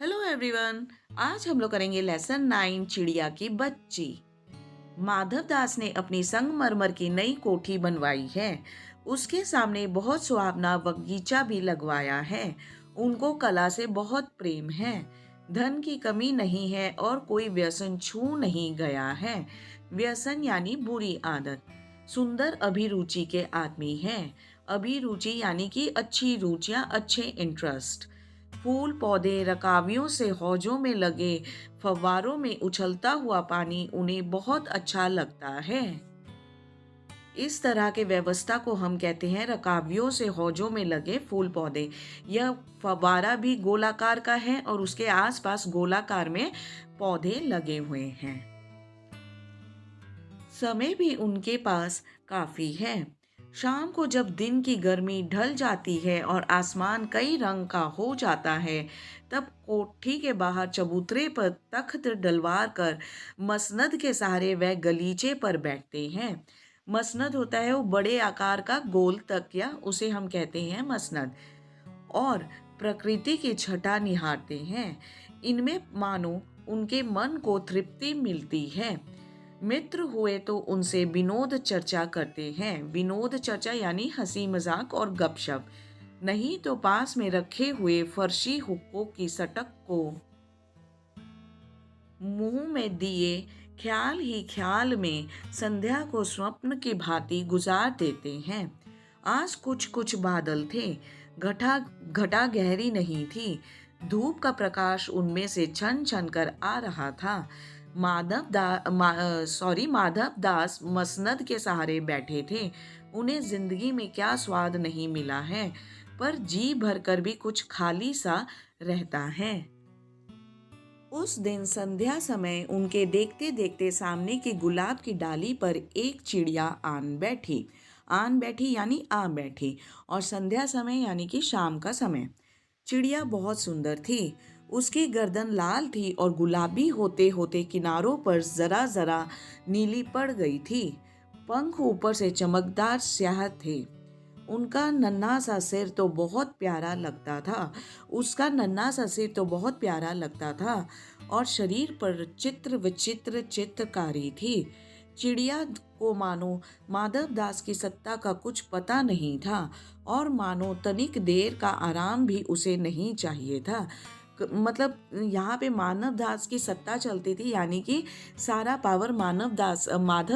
Hello everyone. आज हम लोग करेंगे लेसन 9 चिड़िया की बच्ची। माधव दास ने अपनी संगमरमर की नई कोठी बनवाई है। उसके सामने बहुत सुहावना बगीचा भी लगवाया है। उनको कला से बहुत प्रेम है। धन की कमी नहीं है और कोई व्यसन छू नहीं गया है। व्यसन यानी बुरी आदत। सुंदर अभिरुचि के आदमी हैं। अभिरुचि यानी कि अच्छी रुचियां, अच्छे इंटरेस्ट। फूल पौधे रकाबियों से हौजों में लगे फव्वारों में उछलता हुआ पानी उन्हें बहुत अच्छा लगता है। इस तरह के व्यवस्था को हम कहते हैं रकाबियों से हौजों में लगे फूल पौधे। यह फव्वारा भी गोलाकार का है और उसके आसपास गोलाकार में पौधे लगे हुए हैं। समय भी उनके पास काफी है। शाम को जब दिन की गर्मी ढल जाती है और आसमान कई रंग का हो जाता है, तब कोठी के बाहर चबूतरे पर तख्त डलवा कर मसनद के सहारे वह गलीचे पर बैठते हैं। मसनद होता है वो बड़े आकार का गोल तकिया, उसे हम कहते हैं मसनद। और प्रकृति की छटा निहारते हैं। इनमें मानो उनके मन को तृप्ति मिलती है। मित्र हुए तो उनसे विनोद चर्चा करते हैं। विनोद चर्चा यानी हंसी मजाक और गपशप। नहीं तो पास में रखे हुए फर्शी हुक्कों की सटक को मुंह में दिए ख्याल ही ख्याल में संध्या को स्वप्न की भांति गुजार देते हैं। आज कुछ कुछ बादल थे। घटा घटा गहरी नहीं थी। धूप का प्रकाश उनमें से छन छन कर आ रहा था। माधव दास मसनद के सहारे बैठे थे। उन्हें जिंदगी में क्या स्वाद नहीं मिला है, पर जी भर कर भी कुछ खाली सा रहता है। उस दिन संध्या समय उनके देखते देखते सामने की गुलाब की डाली पर एक चिड़िया आन बैठी यानी आ बैठी। और संध्या समय यानी कि शाम का समय। चिड़िया बहुत सुंदर थी। उसकी गर्दन लाल थी और गुलाबी होते होते किनारों पर जरा जरा नीली पड़ गई थी। पंख ऊपर से चमकदार स्याह थे। उनका नन्हा सा सिर तो बहुत प्यारा लगता था। उसका नन्हा सा सिर तो बहुत प्यारा लगता था और शरीर पर चित्र विचित्र चित्रकारी थी। चिड़िया को मानो माधव दास की सत्ता का कुछ पता नहीं था और मानो तनिक देर का आराम भी उसे नहीं चाहिए था। मतलब यहाँ पे मानव दास की सत्ता चलती थी, यानी कि सारा पावर माधव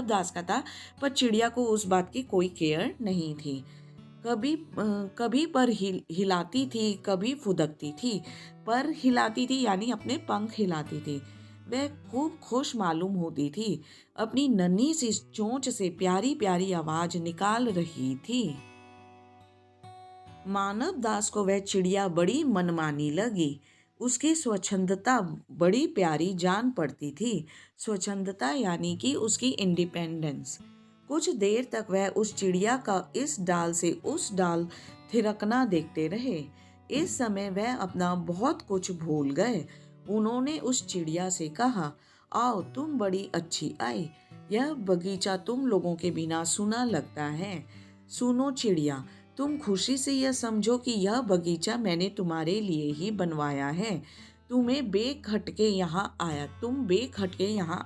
दास का था। पर चिड़िया को उस बात की कोई केयर नहीं थी। कभी पर हिलाती थी, कभी फुदकती थी। पर हिलाती थी यानी अपने पंख हिलाती थी। वह खूब खुश मालूम होती थी। अपनी नन्ही सी चोंच से प्यारी प्यारी आवाज निकाल रही थी। मानव दास को वह चिड़िया बड़ी मनमानी लगी। उसकी स्वच्छंदता बड़ी प्यारी जान पड़ती थी। स्वच्छंदता यानी कि उसकी इंडिपेंडेंस। कुछ देर तक वह उस चिड़िया का इस डाल से उस डाल थिरकना देखते रहे। इस समय वह अपना बहुत कुछ भूल गए। उन्होंने उस चिड़िया से कहा, आओ तुम बड़ी अच्छी आई। यह बगीचा तुम लोगों के बिना सुना लगता है। सुनो चिड़िया, तुम खुशी से यह समझो कि यह बगीचा मैंने तुम्हारे लिए ही बनवाया है। तुम बेखटके यहाँ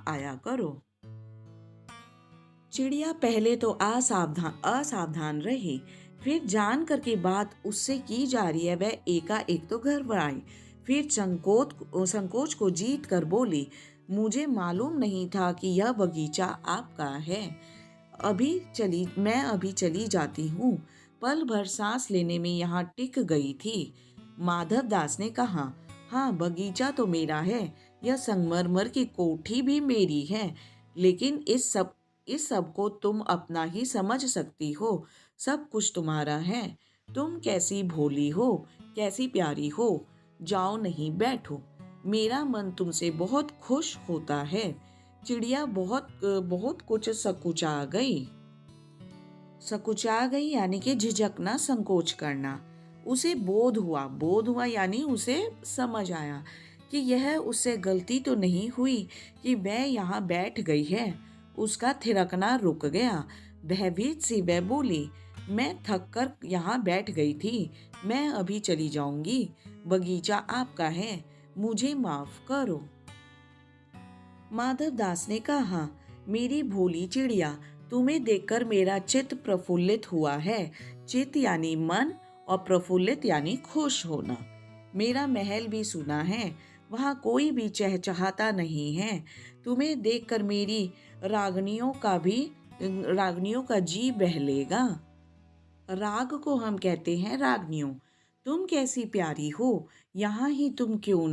आया करो। चिड़िया पहले तो असावधान रही। फिर जान कर के बात उससे की जा रही है, वह एकाएक तो घबराई। फिर संकोच को जीत कर बोली, मुझे मालूम नहीं था कि यह बगीचा आपका है। मैं अभी चली जाती हूँ। पल भर सांस लेने में यहाँ टिक गई थी। माधव दास ने कहा, हाँ बगीचा तो मेरा है। यह संगमरमर की कोठी भी मेरी है। लेकिन इस सब को तुम अपना ही समझ सकती हो। सब कुछ तुम्हारा है। तुम कैसी भोली हो, कैसी प्यारी हो। जाओ नहीं बैठो। मेरा मन तुमसे बहुत खुश होता है। चिड़िया बहुत बहुत कुछ सकुचा गई यानी कि झिझकना, संकोच करना। उसे बोध हुआ यानी उसे समझ आया कि यह उससे गलती तो नहीं हुई कि वह यहाँ बैठ गई है। उसका थिरकना रुक गया। भयभीत सी वह बोली, मैं थक कर यहाँ बैठ गई थी। मैं अभी चली जाऊंगी। बगीचा आपका है। मुझे माफ करो। माधव दास ने कहा, मेरी भोली चिड़िया, तुम्हें देखकर मेरा चित्त प्रफुल्लित हुआ है। चित्त यानी मन और प्रफुल्लित यानी खुश होना। मेरा महल भी सुना है, वहाँ कोई भी चहचहाता नहीं है। तुम्हें देखकर मेरी रागनियों का जी बहलेगा। राग को हम कहते हैं रागनियों। तुम कैसी प्यारी हो, यहाँ ही तुम क्यों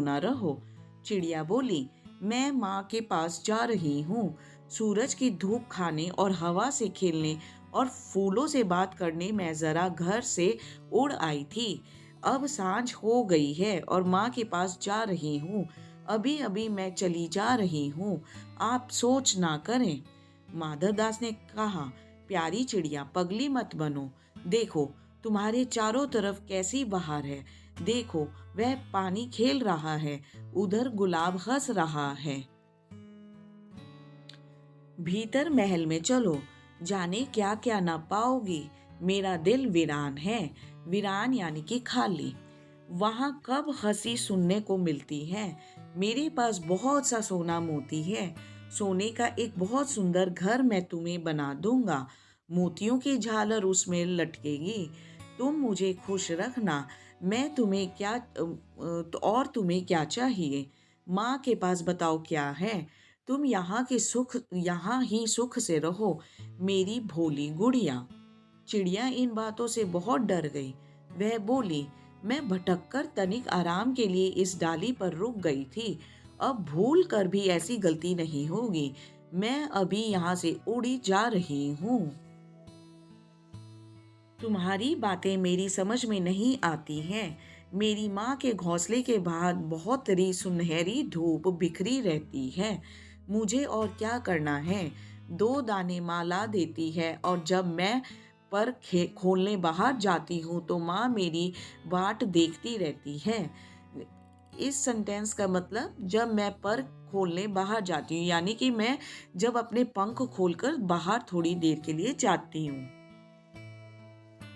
ना रहो। चिड़िया बोली, मैं माँ के पास जा रही हूँ। सूरज की धूप खाने और हवा से खेलने और फूलों से बात करने मैं जरा घर से उड़ आई थी। अब सांझ हो गई है और माँ के पास जा रही हूँ। अभी अभी मैं चली जा रही हूँ, आप सोच ना करें। माधवदास ने कहा, प्यारी चिड़िया, पगली मत बनो। देखो तुम्हारे चारों तरफ कैसी बहार है। देखो वह पानी खेल रहा है, उधर गुलाब हंस रहा है। भीतर महल में चलो, जाने क्या क्या ना पाओगी। मेरा दिल वीरान है। वीरान यानी कि खाली। वहां कब हंसी सुनने को मिलती है। मेरे पास बहुत सा सोना मोती है। सोने का एक बहुत सुंदर घर मैं तुम्हें बना दूंगा। मोतियों की झालर उसमें लटकेगी। तुम मुझे खुश रखना। मैं तुम्हें क्या और तुम्हें क्या चाहिए। माँ के पास बताओ क्या है। तुम यहाँ ही सुख से रहो, मेरी भोली गुड़िया। चिड़िया इन बातों से बहुत डर गई। वह बोली, मैं भटककर तनिक आराम के लिए इस डाली पर रुक गई थी। अब भूल कर भी ऐसी गलती नहीं होगी। मैं अभी यहाँ से उड़ी जा रही हूँ। तुम्हारी बातें मेरी समझ में नहीं आती हैं। मेरी माँ के घोंसले के बाहर बहुत सुनहरी धूप बिखरी रहती है। मुझे और क्या करना है। 2 दाने माँ ला देती है और जब मैं पर खोलने बाहर जाती हूँ तो माँ मेरी बाट देखती रहती है। इस सेंटेंस का मतलब, जब मैं पर खोलने बाहर जाती हूँ यानी कि मैं जब अपने पंख खोलकर बाहर थोड़ी देर के लिए जाती हूँ।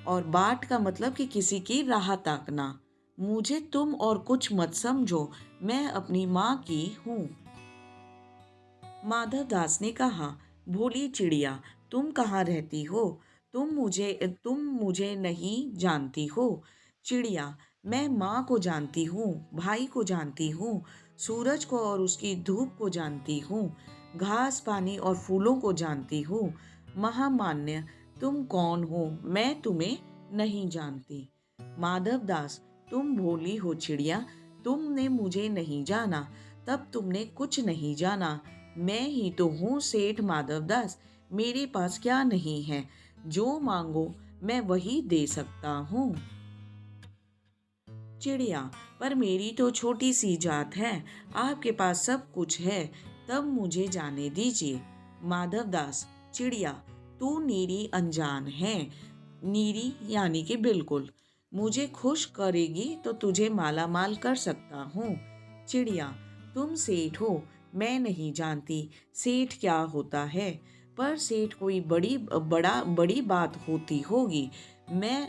और बाट का मतलब कि किसी की राह ताकना। मुझे तुम और कुछ मत समझो, मैं अपनी माँ की हूँ। माधव दास ने कहा, भोली चिड़िया, तुम कहाँ रहती हो। तुम मुझे नहीं जानती हो। चिड़िया, मैं माँ को जानती हूँ, भाई को जानती हूँ, सूरज को और उसकी धूप को जानती हूँ, घास पानी और फूलों को जानती हूँ। महामान्य, तुम कौन हो, मैं तुम्हें नहीं जानती। माधव दास, तुम भोली हो चिड़िया, तुमने मुझे नहीं जाना, तब तुमने कुछ नहीं जाना। मैं ही तो हूँ सेठ माधव दास। मेरे पास क्या नहीं है, जो मांगो मैं वही दे सकता हूँ। चिड़िया, पर मेरी तो छोटी सी जात है, आपके पास सब कुछ है, तब मुझे जाने दीजिए। माधव दास, चिड़िया, तू नीरी अनजान है। नीरी यानी कि बिल्कुल। मुझे खुश करेगी तो तुझे माला माल कर सकता हूँ। चिड़िया, तुम सेठ हो, मैं नहीं जानती सेठ क्या होता है, पर सेठ कोई बड़ी बात होती होगी। मैं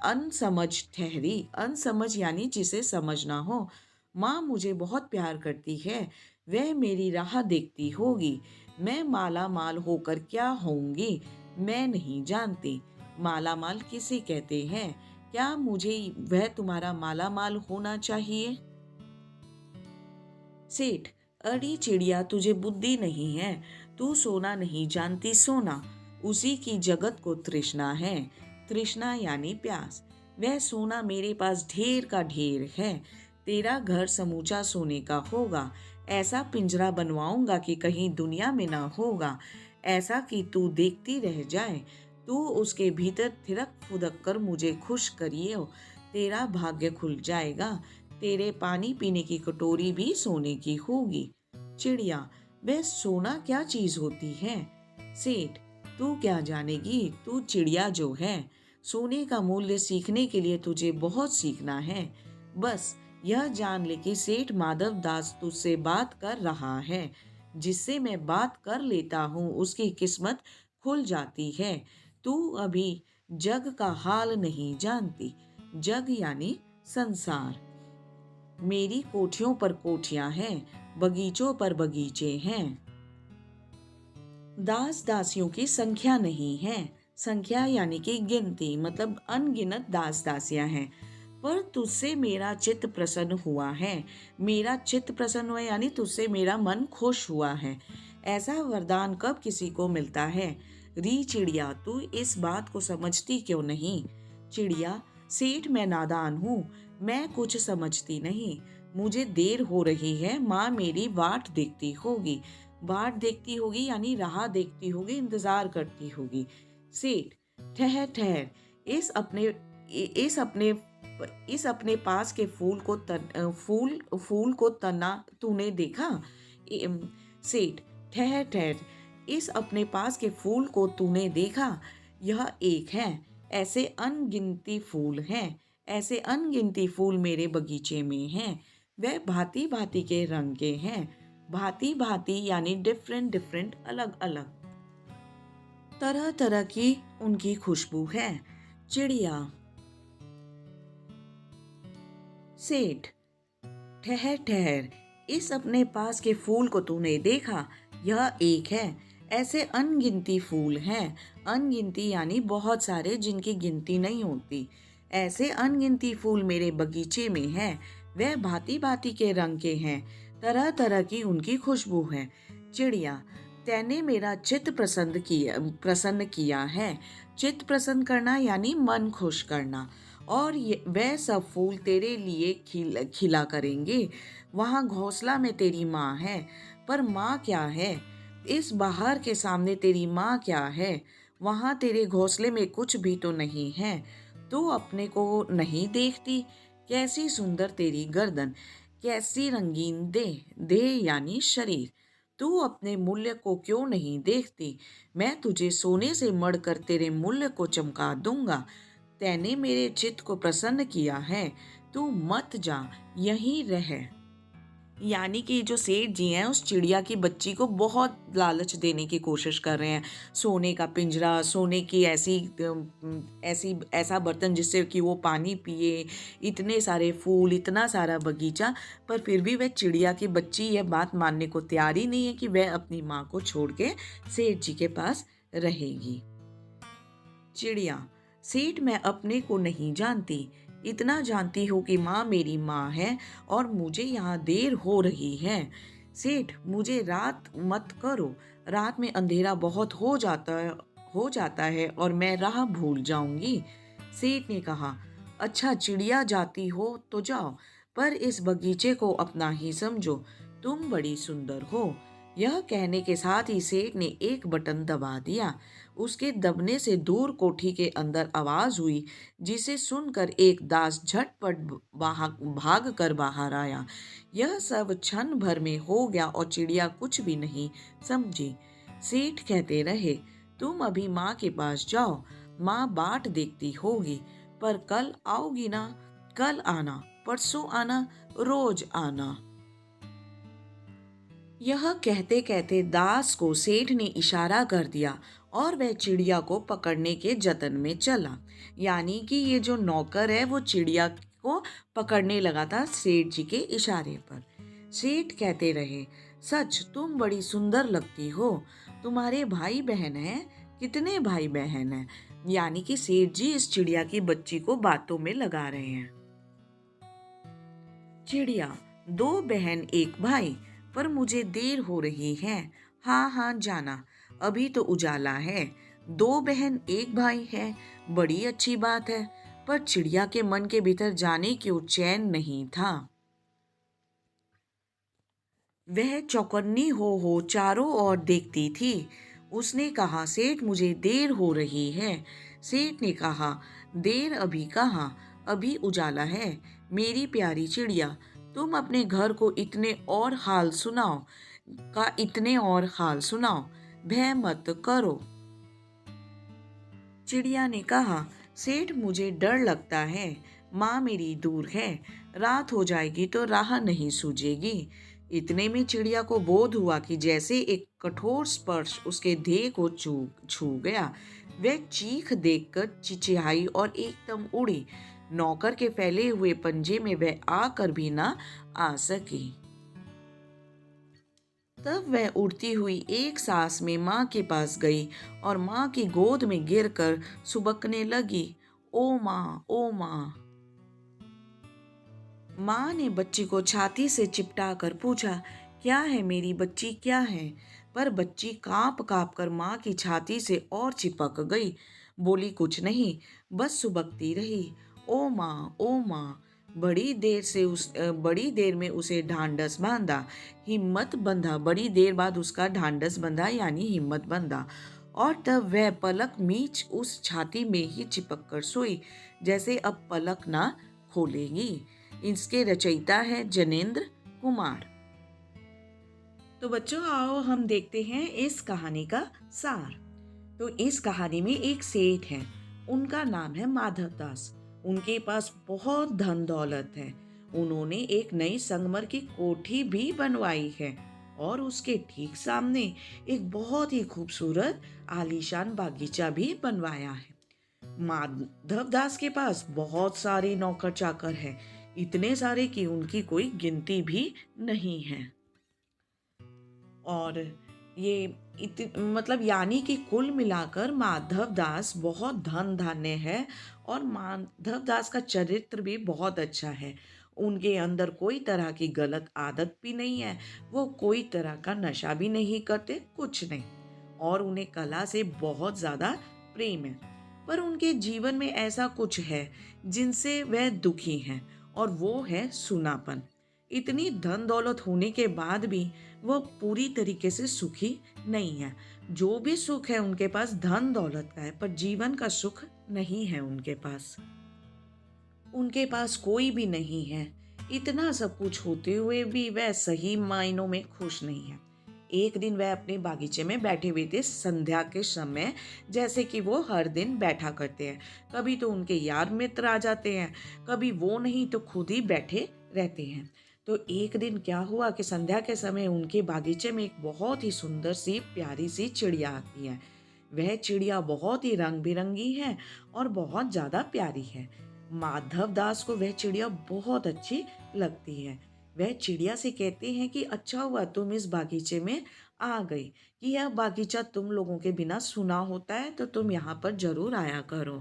अनसमझ ठहरी। अनसमझ यानी जिसे समझना हो। माँ मुझे बहुत प्यार करती है, वह मेरी राह देखती होगी। मैं माला माल होकर क्या होऊंगी, मैं नहीं जानती। माला माल किसे कहते हैं, क्या मुझे वह तुम्हारा माला माल होना चाहिए। सेठ, अड़ी चिड़िया, तुझे बुद्धि नहीं है। तू सोना नहीं जानती, सोना उसी की जगत को तृष्णा है। तृष्णा यानी प्यास। वह सोना मेरे पास ढेर का ढेर है। तेरा घर समूचा सोने का होगा। ऐसा पिंजरा बनवाऊंगा कि कहीं दुनिया में ना होगा। ऐसा कि तू देखती रह जाए। तू उसके भीतर थिरक फुदक कर मुझे खुश करिए। तेरा भाग्य खुल जाएगा। तेरे पानी पीने की कटोरी भी सोने की होगी। चिड़िया, वह सोना क्या चीज होती है। सेठ, तू क्या जानेगी, तू चिड़िया जो है। सोने का मूल्य सीखने के लिए तुझे बहुत सीखना है। बस यह जान ले कि सेठ माधव दास तुझसे बात कर रहा है। जिससे मैं बात कर लेता हूँ उसकी किस्मत खुल जाती है। तू अभी जग का हाल नहीं जानती। जग यानी संसार। मेरी कोठियों पर कोठियां हैं, बगीचों पर बगीचे हैं। दास दासियों की संख्या नहीं है। संख्या यानी कि गिनती, मतलब अनगिनत दास दासियां हैं। पर तुझसे मेरा चित्त प्रसन्न हुआ है। मेरा चित्त प्रसन्न हुआ यानी तुझसे मेरा मन खुश हुआ है। ऐसा वरदान कब किसी को मिलता है? री चिड़िया, तू इस बात को समझती क्यों नहीं? चिड़िया, सेठ मैं नादान हूँ, मैं कुछ समझती नहीं। मुझे देर हो रही है, माँ मेरी वाट देखती होगी। बाट देखती होगी यानी राह देखती होगी, इंतजार करती होगी। सेठ, ठहर ठहर, इस अपने इस अपने इस अपने पास के फूल को तना तूने देखा? सेठ, ठहर ठहर, इस अपने पास के फूल को तूने देखा? यह एक है, ऐसे अनगिनती फूल हैं। ऐसे अनगिनती फूल मेरे बगीचे में हैं। वह भांति भांति के रंग के हैं। भांति भांति यानी डिफरेंट डिफरेंट, अलग अलग, तरह तरह की उनकी खुशबू है। चिड़िया, सेठ, ठहर ठहर, इस अपने पास के फूल को तूने देखा? यह एक है, ऐसे अनगिनती फूल हैं। अनगिनती यानी बहुत सारे, जिनकी गिनती नहीं होती। ऐसे अनगिनती फूल मेरे बगीचे में हैं। वह भांति भांति के रंग के हैं, तरह तरह की उनकी खुशबू है। चिड़िया, तैने मेरा चित्त प्रसन्न किया है। चित्त प्रसन्न करना यानी मन खुश करना। और वह सब फूल तेरे लिए खिला करेंगे। वहाँ घोंसला में तेरी माँ है, पर माँ क्या है? इस बाहर के सामने तेरी माँ क्या है? वहाँ तेरे घोंसले में कुछ भी तो नहीं है। तू अपने को नहीं देखती? कैसी सुंदर तेरी गर्दन, कैसी रंगीन देह यानी शरीर। तू अपने मूल्य को क्यों नहीं देखती? मैं तुझे सोने से मढ़कर तेरे मूल्य को चमका दूंगा। तैने मेरे चित्त को प्रसन्न किया है, तू मत जा, यहीं रह। यानी कि जो सेठ जी हैं उस चिड़िया की बच्ची को बहुत लालच देने की कोशिश कर रहे हैं। सोने का पिंजरा, सोने की ऐसा बर्तन जिससे कि वो पानी पिए, इतने सारे फूल, इतना सारा बगीचा। पर फिर भी वह चिड़िया की बच्ची यह बात मानने को तैयार ही नहीं है कि वह अपनी माँ को छोड़ के सेठ जी के पास रहेगी। चिड़िया, सेठ मैं अपने को नहीं जानती, इतना जानती हूँ कि माँ मेरी माँ है और मुझे यहाँ देर हो रही है। सेठ, मुझे रात मत करो, रात में अंधेरा बहुत हो जाता है और मैं राह भूल जाऊंगी। सेठ ने कहा, अच्छा चिड़िया जाती हो तो जाओ, पर इस बगीचे को अपना ही समझो, तुम बड़ी सुंदर हो। यह कहने के साथ ही सेठ ने एक बटन दबा दिया। उसके दबने से दूर कोठी के अंदर आवाज हुई, जिसे सुनकर एक दास झटपट भाग कर बाहर आया। यह सब क्षण भर में हो गया और चिड़िया कुछ भी नहीं समझी। सेठ कहते रहे, तुम अभी माँ के पास जाओ, माँ बाट देखती होगी, पर कल आओगी ना? कल आना, परसों आना, रोज आना। यह कहते कहते दास को सेठ ने इशारा कर दिया और वह चिड़िया को पकड़ने के जतन में चला। यानी कि ये जो नौकर है वो चिड़िया को पकड़ने लगा था सेठ जी के इशारे पर। सेठ कहते रहे, सच तुम बड़ी सुंदर लगती हो। तुम्हारे भाई बहन हैं? कितने भाई बहन हैं? यानी कि सेठ जी इस चिड़िया की बच्ची को बातों में लगा रहे हैं। चिड़िया, दो बहन एक भाई, पर मुझे देर हो रही है। हाँ हाँ जाना, अभी तो उजाला है। दो बहन एक भाई है, बड़ी अच्छी बात है। पर चिड़िया के मन के भीतर जाने क्यों चैन नहीं था। वह चौकन्नी हो चारों ओर देखती थी। उसने कहा, सेठ मुझे देर हो रही है। सेठ ने कहा, देर अभी कहाँ, अभी उजाला है। मेरी प्यारी चिड़िया, तुम अपने घर को इतने और हाल सुनाओ, भय मत करो। चिड़िया ने कहा, सेठ मुझे डर लगता है, माँ मेरी दूर है, रात हो जाएगी तो राह नहीं सूझेगी। इतने में चिड़िया को बोध हुआ कि जैसे एक कठोर स्पर्श उसके देह को छू गया। वह चीख देकर चिचियाई और एकदम उड़ी। नौकर के फैले हुए पंजे में वह आकर भी ना आ सकी। तब वह उड़ती हुई एक सांस में माँ के पास गई और माँ की गोद में गिरकर सुबकने लगी, ओ माँ, ओ माँ। माँ ने बच्ची को छाती से चिपटा कर पूछा, क्या है मेरी बच्ची, क्या है? पर बच्ची कांप कांप कर माँ की छाती से और चिपक गई। बोली कुछ नहीं, बस सुबकती रही, ओ माँ, ओ माँ। बड़ी देर में उसे ढांढस बांधा, हिम्मत बंधा। बड़ी देर बाद उसका ढांढस बंधा यानी हिम्मत बंधा। और तब वह पलक मीच उस छाती में ही चिपक कर सोई, जैसे अब पलक ना खोलेगी। इसके रचयिता है जनेंद्र कुमार। तो बच्चों आओ हम देखते हैं इस कहानी का सार। तो इस कहानी में एक सेठ है, उनका नाम है माधव दास। उनके पास बहुत धन दौलत है। उन्होंने एक नई संगमर की कोठी भी बनवाई है और उसके ठीक सामने एक बहुत ही खूबसूरत आलीशान बागीचा भी बनवाया है। माधव दास के पास बहुत सारे नौकर चाकर हैं, इतने सारे कि उनकी कोई गिनती भी नहीं है। और ये मतलब यानी कि कुल मिलाकर माधव दास बहुत धन धान्य है और माधव दास का चरित्र भी बहुत अच्छा है। उनके अंदर कोई तरह की गलत आदत भी नहीं है, वो कोई तरह का नशा भी नहीं करते, कुछ नहीं। और उन्हें कला से बहुत ज़्यादा प्रेम है। पर उनके जीवन में ऐसा कुछ है जिनसे वह दुखी हैं और वो है सूनापन। इतनी धन दौलत होने के बाद भी वो पूरी तरीके से सुखी नहीं है। जो भी सुख है उनके पास धन दौलत का है, पर जीवन का सुख नहीं है उनके पास। उनके पास कोई भी नहीं है। इतना सब कुछ होते हुए भी वह सही मायनों में खुश नहीं है। एक दिन वह अपने बागीचे में बैठे हुए थे संध्या के समय, जैसे कि वो हर दिन बैठा करते हैं। कभी तो उनके यार मित्र आ जाते हैं, कभी वो नहीं तो खुद ही बैठे रहते हैं। तो एक दिन क्या हुआ कि संध्या के समय उनके बागीचे में एक बहुत ही सुंदर सी प्यारी सी चिड़िया आती है। वह चिड़िया बहुत ही रंग बिरंगी है और बहुत ज्यादा प्यारी है। माधव दास को वह चिड़िया बहुत अच्छी लगती है। वह चिड़िया से कहते हैं कि अच्छा हुआ तुम इस बागीचे में आ गई, कि यह बागीचा तुम लोगों के बिना सुना होता है, तो तुम यहाँ पर जरूर आया करो।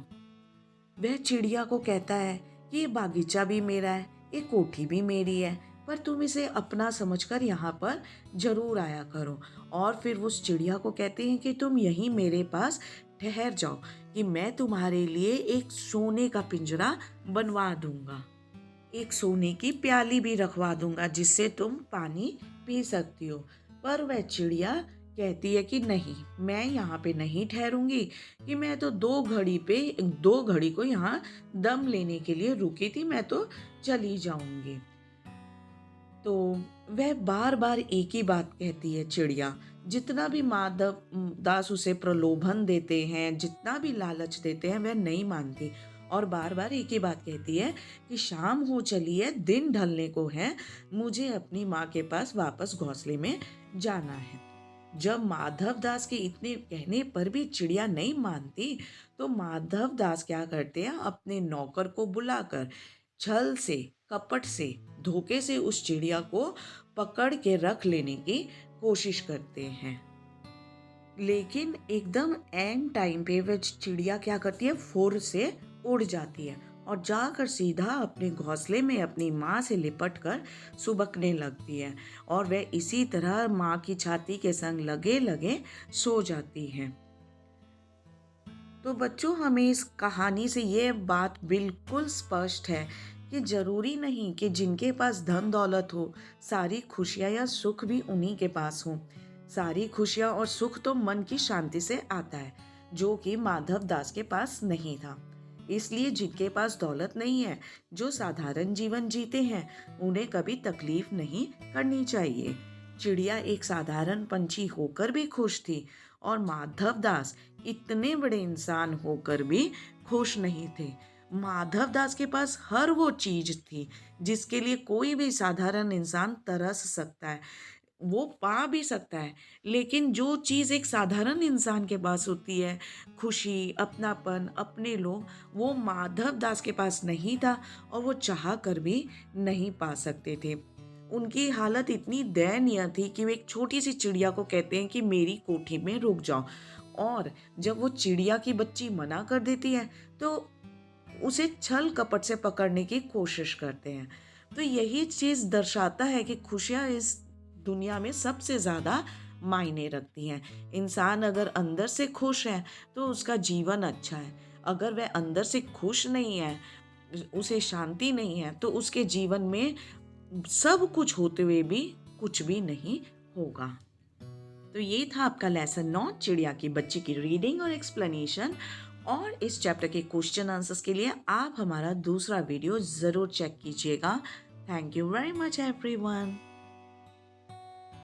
वह चिड़िया को कहता है कि ये बागीचा भी मेरा है, ये कोठी भी मेरी है, पर तुम इसे अपना समझकर यहाँ पर जरूर आया करो। और फिर उस चिड़िया को कहते हैं कि तुम यहीं मेरे पास ठहर जाओ, कि मैं तुम्हारे लिए एक सोने का पिंजरा बनवा दूंगा, एक सोने की प्याली भी रखवा दूंगा जिससे तुम पानी पी सकती हो। पर वह चिड़िया कहती है कि नहीं, मैं यहाँ पे नहीं ठहरूंगी, कि मैं तो 2 घड़ी को यहाँ दम लेने के लिए रुकी थी, मैं तो चली जाऊंगी। तो वह बार बार एक ही बात कहती है चिड़िया। जितना भी माधव दास उसे प्रलोभन देते हैं, जितना भी लालच देते हैं, वह नहीं मानती और बार बार एक ही बात कहती है कि शाम हो चली है, दिन ढलने को है, मुझे अपनी माँ के पास वापस घोंसले में जाना है। जब माधव दास के इतने कहने पर भी चिड़िया नहीं मानती, तो माधव दास क्या करते हैं, अपने नौकर को बुलाकर छल से, कपट से, धोखे से उस चिड़िया को पकड़ के रख लेने की कोशिश करते हैं। लेकिन एकदम एंड टाइम पे वह चिड़िया क्या करती है, फुर से उड़ जाती है और जाकर सीधा अपने घोंसले में अपनी माँ से लिपट कर सुबकने लगती है और वह इसी तरह माँ की छाती के संग लगे लगे सो जाती है। तो बच्चों, हमें इस कहानी से ये बात बिल्कुल स्पष्ट है कि जरूरी नहीं कि जिनके पास धन दौलत हो, सारी खुशियाँ या सुख भी उन्हीं के पास हो। सारी खुशियाँ और सुख तो मन की शांति से आता है, जो कि माधव दास के पास नहीं था। इसलिए जिनके पास दौलत नहीं है, जो साधारण जीवन जीते हैं, उन्हें कभी तकलीफ नहीं करनी चाहिए। चिड़िया एक साधारण पंछी होकर भी खुश थी और माधव दास इतने बड़े इंसान होकर भी खुश नहीं थे। माधव दास के पास हर वो चीज थी जिसके लिए कोई भी साधारण इंसान तरस सकता है। वो पा भी सकता है, लेकिन जो चीज़ एक साधारण इंसान के पास होती है, खुशी, अपनापन, अपने लोग, वो माधव दास के पास नहीं था और वो चाह कर भी नहीं पा सकते थे। उनकी हालत इतनी दयनीय थी कि वे एक छोटी-सी चिड़िया को कहते हैं कि मेरी कोठी में रुक जाओ, और जब वो चिड़िया की बच्ची मना कर देती है, तो उसे छल कपट से पकड़ने की कोशिश करते हैं। तो यही चीज़ दर्शाता है कि खुशियाँ इस दुनिया में सबसे ज़्यादा मायने रखती हैं। इंसान अगर अंदर से खुश है तो उसका जीवन अच्छा है। अगर वह अंदर से खुश नहीं है, उसे शांति नहीं है, तो उसके जीवन में सब कुछ होते हुए भी कुछ भी नहीं होगा। तो ये था आपका लेसन 9, चिड़िया की बच्ची की रीडिंग और एक्सप्लेनेशन। और इस चैप्टर के क्वेश्चन आंसर्स के लिए आप हमारा दूसरा वीडियो ज़रूर चेक कीजिएगा। Thank you very much everyone.